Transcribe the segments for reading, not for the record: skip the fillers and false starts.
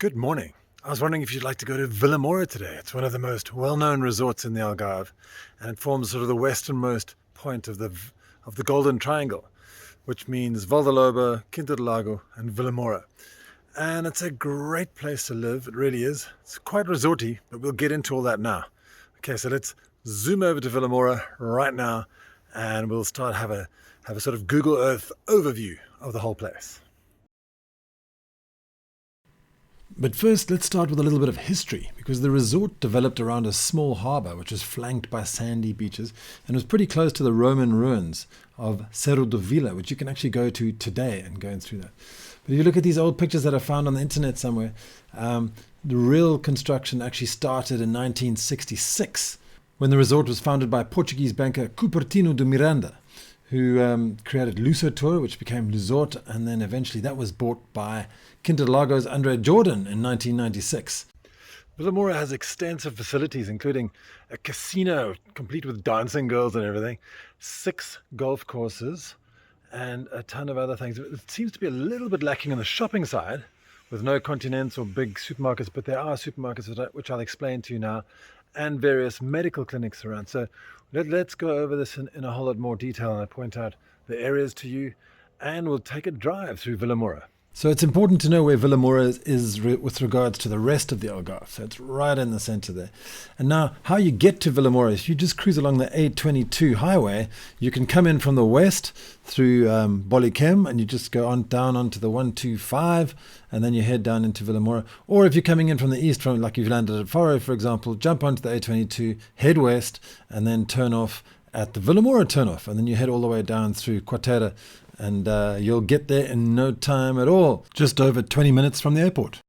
Good morning. I was wondering if you'd like to go to Vilamoura today. It's one of the most well-known resorts in the Algarve, and it forms sort of the westernmost point of the Golden Triangle, which means Valdaloba, Quinta do Lago, and Vilamoura. And it's a great place to live. It really is. It's quite resorty, but we'll get into all that now. Okay, so let's zoom over to Vilamoura right now, and we'll start have a sort of Google Earth overview of the whole place. But first, let's start with a little bit of history, because the resort developed around a small harbour which was flanked by sandy beaches and was pretty close to the Roman ruins of Cerro de Vila, which you can actually go to today and go through that. But if you look at these old pictures that are found on the internet somewhere, the real construction actually started in 1966 when the resort was founded by Portuguese banker Cupertino de Miranda, who created Lusotour, which became Resort, and then eventually that was bought by Quinta do Lago's Andre Jordan in 1996. Vilamoura has extensive facilities, including a casino complete with dancing girls and everything, 6 golf courses, and a ton of other things. It seems to be a little bit lacking on the shopping side, with no continents or big supermarkets, but there are supermarkets which I'll explain to you now, and various medical clinics around. So let's go over this in a whole lot more detail, and I point out the areas to you, and we'll take a drive through Vilamoura. So it's important to know where Vilamoura is with regards to the rest of the Algarve. So it's right in the center there. And now, how you get to Vilamoura, if you just cruise along the A22 highway, you can come in from the west through Bolichem, and you just go on down onto the 125, and then you head down into Vilamoura. Or if you're coming in from the east, from like you've landed at Faro, for example, jump onto the A22, head west, and then turn off at the Vilamoura turnoff, and then you head all the way down through Quatera, and you'll get there in no time at all, just over 20 minutes from the airport.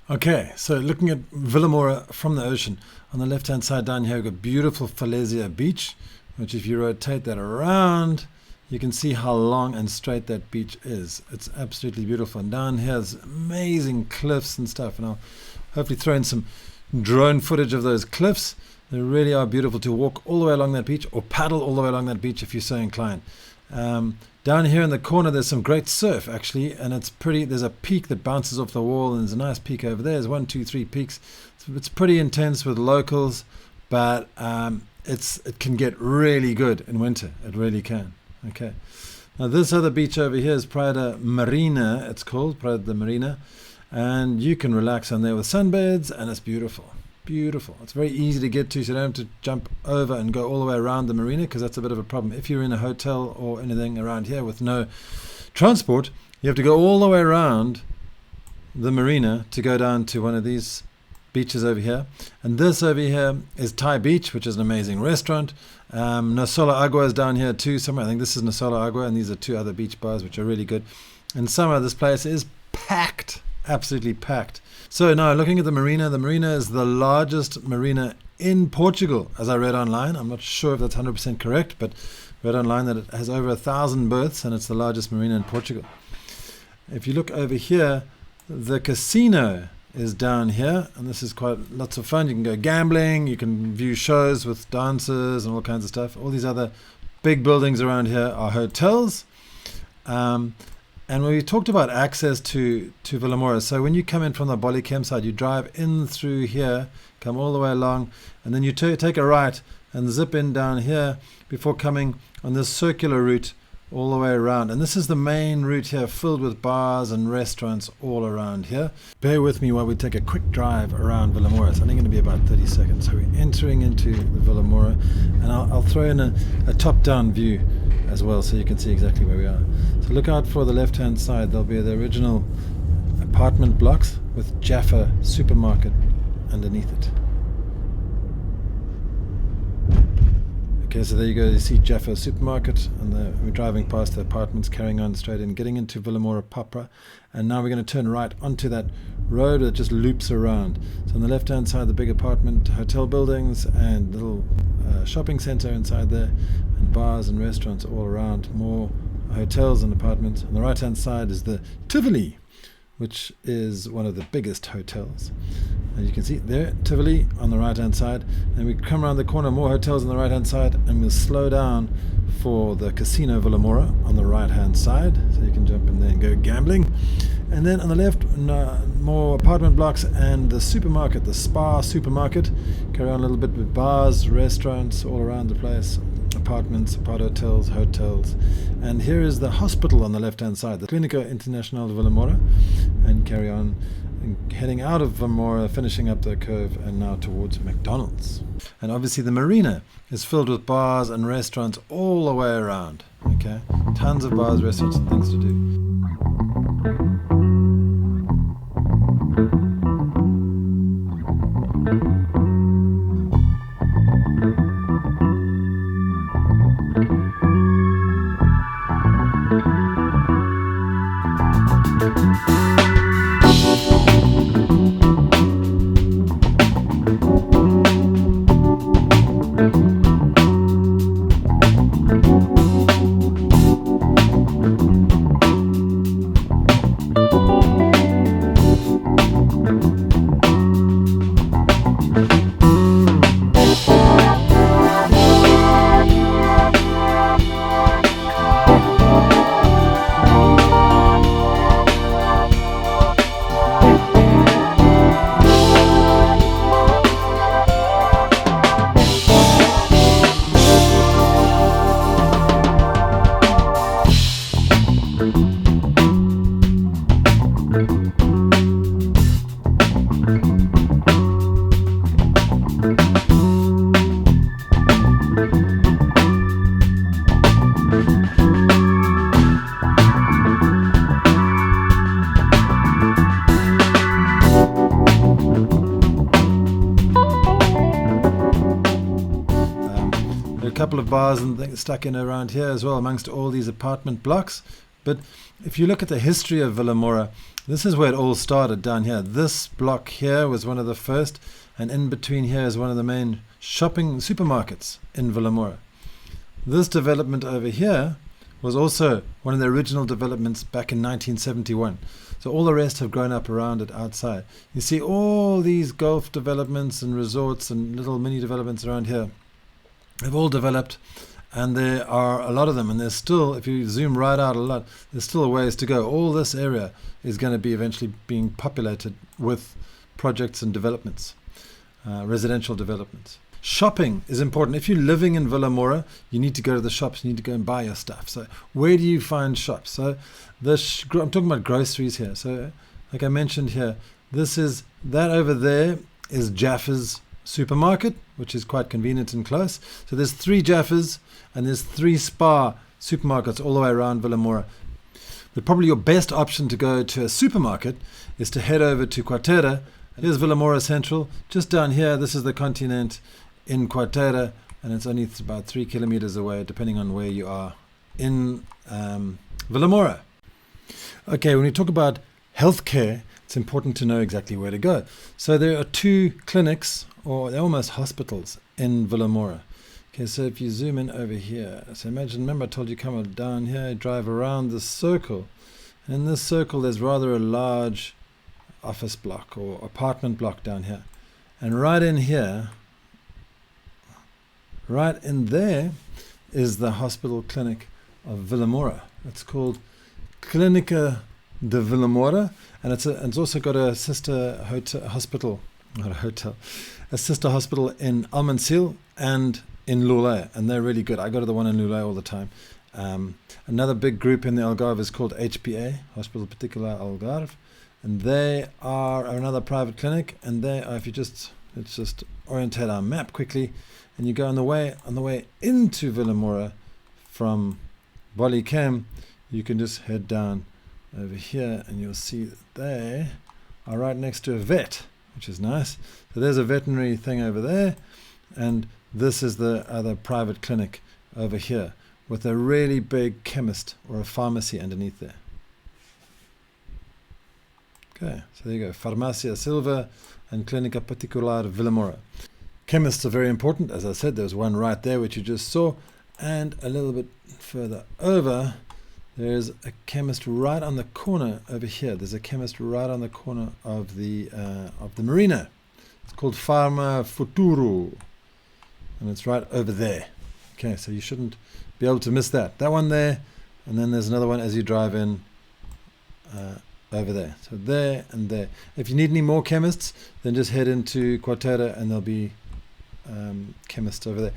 Okay, so looking at Vilamoura from the ocean, on the left-hand side down here, we've got beautiful Falesia Beach, which if you rotate that around, you can see how long and straight that beach is. It's absolutely beautiful. And down here, there's amazing cliffs and stuff, and I'll hopefully throw in some drone footage of those cliffs. They really are beautiful to walk all the way along that beach, or paddle all the way along that beach if you're so inclined. Down here in the corner, there's some great surf, actually, and it's pretty. There's a peak that bounces off the wall, and there's a nice peak over there. There's 1, 2, 3 peaks. So it's pretty intense with locals, but it can get really good in winter. It really can. Okay. Now, this other beach over here is Praia da Marina. It's called Praia da Marina, and you can relax on there with sunbeds, and it's beautiful. Beautiful. It's very easy to get to, so you don't have to jump over and go all the way around the marina, because that's a bit of a problem. If you're in a hotel or anything around here with no transport, you have to go all the way around the marina to go down to one of these beaches over here. And this over here is Thai Beach, which is an amazing restaurant. Nosola Agua is down here too somewhere. I think this is Nosola Agua, and these are 2 other beach bars which are really good. In summer, this place is packed, absolutely packed. So now looking at the marina is the largest marina in Portugal, as I read online. I'm not sure if that's 100% correct, but read online that it has over 1,000 berths, and it's the largest marina in Portugal. If you look over here, the casino is down here, and this is quite lots of fun. You can go gambling, you can view shows with dancers and all kinds of stuff. All these other big buildings around here are hotels. And when we talked about access to Vilamoura, so when you come in from the Bolichem side, you drive in through here, come all the way along, and then you take a right and zip in down here before coming on this circular route all the way around. And this is the main route here, filled with bars and restaurants all around here. Bear with me while we take a quick drive around Vilamoura. It's only going to be about 30 seconds. So we're entering into the Vilamoura, and I'll throw in a top-down view as well, so you can see exactly where we are. So look out for the left-hand side. There'll be the original apartment blocks with Jaffa supermarket underneath it. Okay, so there you go. You see Jaffa supermarket, and we're driving past the apartments, carrying on straight in, getting into Vilamoura proper. And now we're going to turn right onto that road that just loops around. So on the left-hand side, the big apartment, hotel buildings, and little shopping center inside there, and bars and restaurants all around. More hotels and apartments. On the right-hand side is the Tivoli, which is one of the biggest hotels. And you can see there, Tivoli on the right-hand side. And we come around the corner, more hotels on the right-hand side, and we'll slow down for the Casino Vilamoura on the right hand side, so you can jump in there and go gambling. And then on the left, more apartment blocks and the supermarket, the Spa supermarket. Carry on a little bit with bars, restaurants all around the place, apartments, apart hotels. And here is the hospital on the left hand side, the Clínica Internacional de Vilamoura, and carry on and heading out of Vilamoura, finishing up the curve and now towards McDonald's. And obviously the marina is filled with bars and restaurants all the way around. Okay, tons of bars, restaurants and things to do. Couple of bars and things stuck in around here as well amongst all these apartment blocks. But if you look at the history of Vilamoura, this is where it all started down here. This block here was one of the first, and in between here is one of the main shopping supermarkets in Vilamoura. This development over here was also one of the original developments back in 1971. So all the rest have grown up around it outside. You see all these golf developments and resorts and little mini developments around here. They've all developed, and there are a lot of them, and there's still, if you zoom right out a lot, there's still a ways to go. All this area is going to be eventually being populated with projects and developments, residential developments. Shopping is important. If you're living in Vilamoura, you need to go to the shops, you need to go and buy your stuff. So where do you find shops? So I'm talking about groceries here. So like I mentioned here, that over there is Jaffa's supermarket, which is quite convenient and close. So there's 3 Jaffas and there's 3 Spa supermarkets all the way around Vilamoura. But probably your best option to go to a supermarket is to head over to Quarteira. Here's Vilamoura Central. Just down here, this is the continent in Quarteira, and it's only about 3 kilometers away, depending on where you are in Vilamoura. Okay, when we talk about healthcare, it's important to know exactly where to go. So there are 2 clinics, or they're almost hospitals, in Vilamoura. Okay, so if you zoom in over here, so remember I told you come down here, drive around this circle. And in this circle there's rather a large office block or apartment block down here. And right in here, right in there, is the hospital clinic of Vilamoura. It's called Clínica de Vilamoura, and it's also got a sister hospital, not a hotel, a sister hospital in Almancil and in Lulé, and they're really good. I go to the one in Lulé all the time. Another big group in the Algarve is called HPA, Hospital Particular Algarve, and they are another private clinic. And they are, let's just orientate our map quickly, and you go on the way into Vilamoura from Bolicam, you can just head down over here, and you'll see that they are right next to a vet, which is nice. So there's a veterinary thing over there, and this is the other private clinic over here with a really big chemist or a pharmacy underneath there. Okay, so there you go, Farmácia Silva and Clínica Particular Vilamoura. Chemists are very important. As I said, there's one right there which you just saw, and a little bit further over there's a chemist right on the corner over here. There's a chemist right on the corner of the marina. It's called Pharma Futuro, and it's right over there. Okay, so you shouldn't be able to miss that. That one there, and then there's another one as you drive in over there. So there and there. If you need any more chemists, then just head into Quarteira and there'll be chemists over there.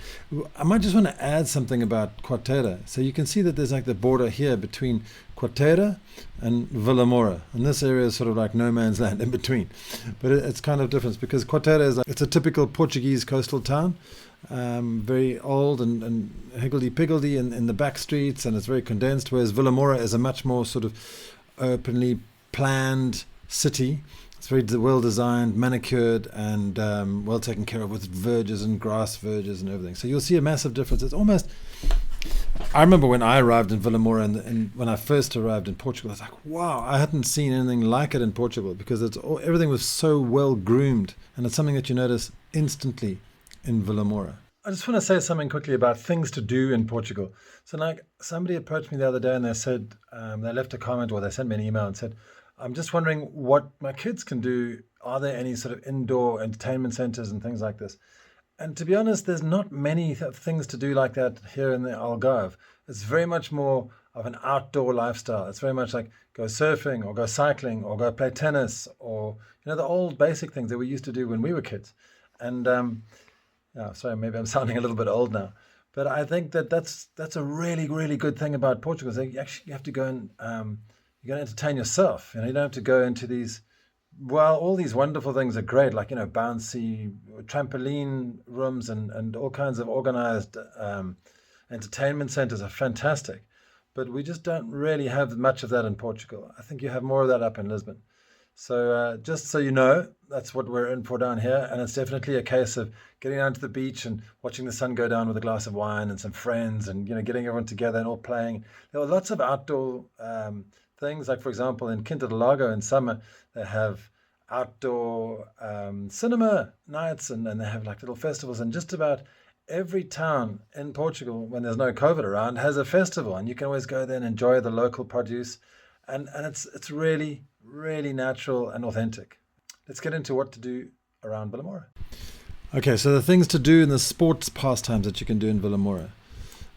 I might just want to add something about Quarteira. So you can see that there's like the border here between Quarteira and Vilamoura, and this area is sort of like no man's land in between. But it's kind of different because Quarteira is it's a typical Portuguese coastal town, very old and higgledy-piggledy in the back streets, and it's very condensed, whereas Vilamoura is a much more sort of openly planned city. It's very well designed, manicured, and well taken care of with verges and grass verges and everything. So you'll see a massive difference. It's almost... I remember when I arrived in Vilamoura and when I first arrived in Portugal, I was like, wow, I hadn't seen anything like it in Portugal because everything was so well groomed, and it's something that you notice instantly in Vilamoura. I just want to say something quickly about things to do in Portugal. So like somebody approached me the other day and they said, they left a comment or they sent me an email and said, I'm just wondering what my kids can do. Are there any sort of indoor entertainment centers and things like this? And to be honest, there's not many things to do like that here in the Algarve. It's very much more of an outdoor lifestyle. It's very much like go surfing or go cycling or go play tennis or, the old basic things that we used to do when we were kids. And sorry, maybe I'm sounding a little bit old now. But I think that's a really, really good thing about Portugal. So you have to go and you got to entertain yourself. You don't have to go into these. Well, all these wonderful things are great, like bouncy trampoline rooms and all kinds of organized entertainment centers are fantastic. But we just don't really have much of that in Portugal. I think you have more of that up in Lisbon. So just so you know, that's what we're in for down here. And it's definitely a case of getting down to the beach and watching the sun go down with a glass of wine and some friends and, getting everyone together and all playing. There are lots of outdoor things. Like, for example, in Quinta do Lago in summer, they have outdoor cinema nights and they have like little festivals. And just about every town in Portugal, when there's no COVID around, has a festival. And you can always go there and enjoy the local produce. And it's really, really natural and authentic. Let's get into what to do around Vilamoura. Okay, so the things to do and the sports pastimes that you can do in Vilamoura.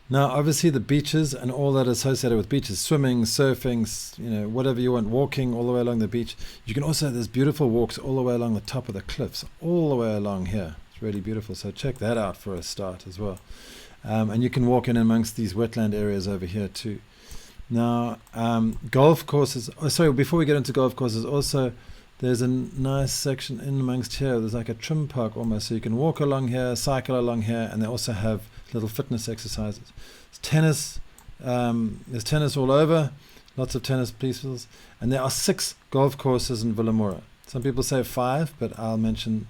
Now, obviously, the beaches and all that associated with beaches, swimming, surfing, whatever you want, walking all the way along the beach. You can also, there's beautiful walks all the way along the top of the cliffs, all the way along here. It's really beautiful. So check that out for a start as well. And you can walk in amongst these wetland areas over here too. Now, golf courses. Oh, sorry, before we get into golf courses, also there's a nice section in amongst here. There's like a trim park almost. So you can walk along here, cycle along here, and they also have little fitness exercises. Tennis, there's tennis all over, lots of tennis pieces, and there are 6 golf courses in Vilamoura. Some people say 5, but I'll mention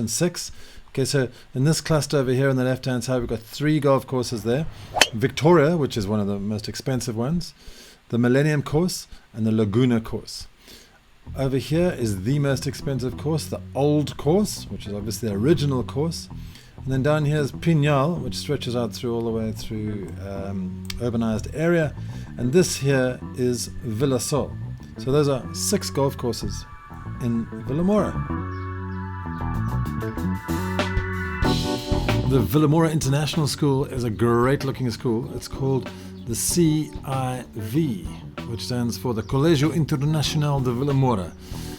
6. Okay, so in this cluster over here on the left-hand side, we've got 3 golf courses there. Victoria, which is one of the most expensive ones, the Millennium course, and the Laguna course. Over here is the most expensive course, the Old course, which is obviously the original course. And then down here is Pinhal, which stretches out through all the way through urbanized area. And this here is Vila Sol. So those are 6 golf courses in Vilamoura. The Vilamoura International School is a great looking school. It's called the CIV, which stands for the Colégio Internacional de Vilamoura.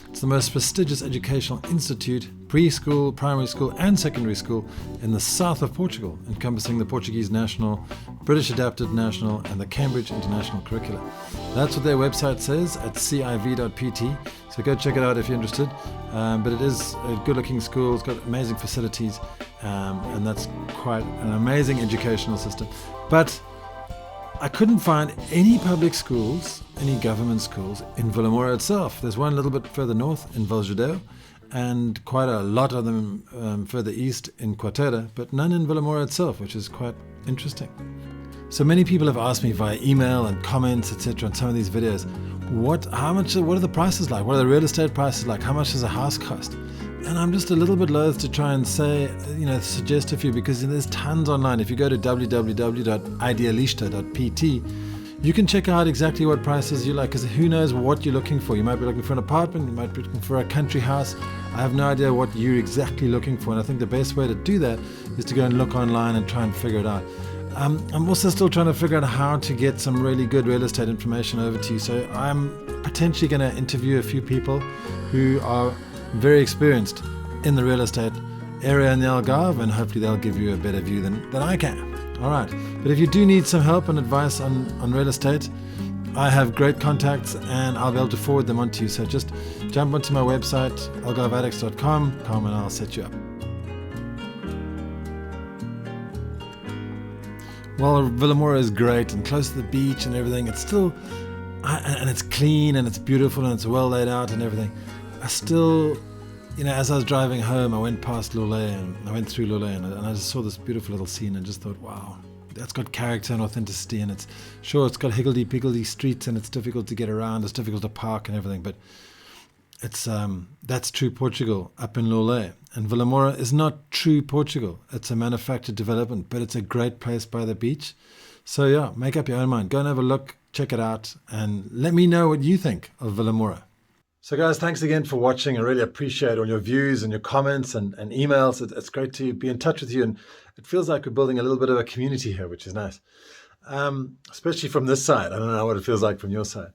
It's the most prestigious educational institute, preschool, primary school and secondary school in the south of Portugal, encompassing the Portuguese National, British Adapted National and the Cambridge International Curricula. That's what their website says at civ.pt, so go check it out if you're interested. But it is a good looking school, it's got amazing facilities, and that's quite an amazing educational system. But I couldn't find any public schools, any government schools in Vilamoura itself. There's one a little bit further north in Valladolid and quite a lot of them further east in Quarteira, but none in Vilamoura itself, which is quite interesting. So many people have asked me via email and comments, etc. on some of these videos, what are the prices like? What are the real estate prices like? How much does a house cost? And I'm just a little bit loath to try and say, suggest a few, because there's tons online. If you go to www.idealista.pt, you can check out exactly what prices you like, because who knows what you're looking for. You might be looking for an apartment, you might be looking for a country house. I have no idea what you're exactly looking for, and I think the best way to do that is to go and look online and try and figure it out. I'm also still trying to figure out how to get some really good real estate information over to you. So I'm potentially going to interview a few people who are very experienced in the real estate area in the Algarve, and hopefully they'll give you a better view than I can. All right. But if you do need some help and advice on real estate, I have great contacts and I'll be able to forward them on to you. So just jump onto my website, algarveaddicts.com, and I'll set you up. While Vilamoura is great and close to the beach and everything, it's still, and it's clean and it's beautiful and it's well laid out and everything. I still, as I was driving home, I went past Lule and I went through Lule and I just saw this beautiful little scene and just thought, wow, that's got character and authenticity, and it's got higgledy-piggledy streets and it's difficult to get around, it's difficult to park and everything, but it's that's true Portugal up in Lule. And Vilamoura is not true Portugal. It's a manufactured development, but it's a great place by the beach. So yeah, make up your own mind. Go and have a look, check it out, and let me know what you think of Vilamoura. So guys, thanks again for watching. I really appreciate all your views and your comments and emails. It's great to be in touch with you, and it feels like we're building a little bit of a community here, which is nice. Especially from this side. I don't know what it feels like from your side.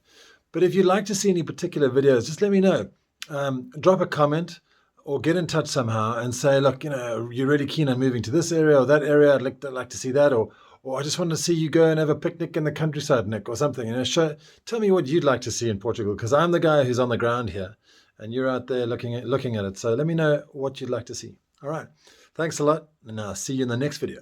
But if you'd like to see any particular videos, just let me know. Drop a comment or get in touch somehow and say, look, you're really keen on moving to this area or that area. I'd like to see that, or I just want to see you go and have a picnic in the countryside, Nick, or something. Tell me what you'd like to see in Portugal, because I'm the guy who's on the ground here, and you're out there looking at it. So let me know what you'd like to see. All right, thanks a lot, and I'll see you in the next video.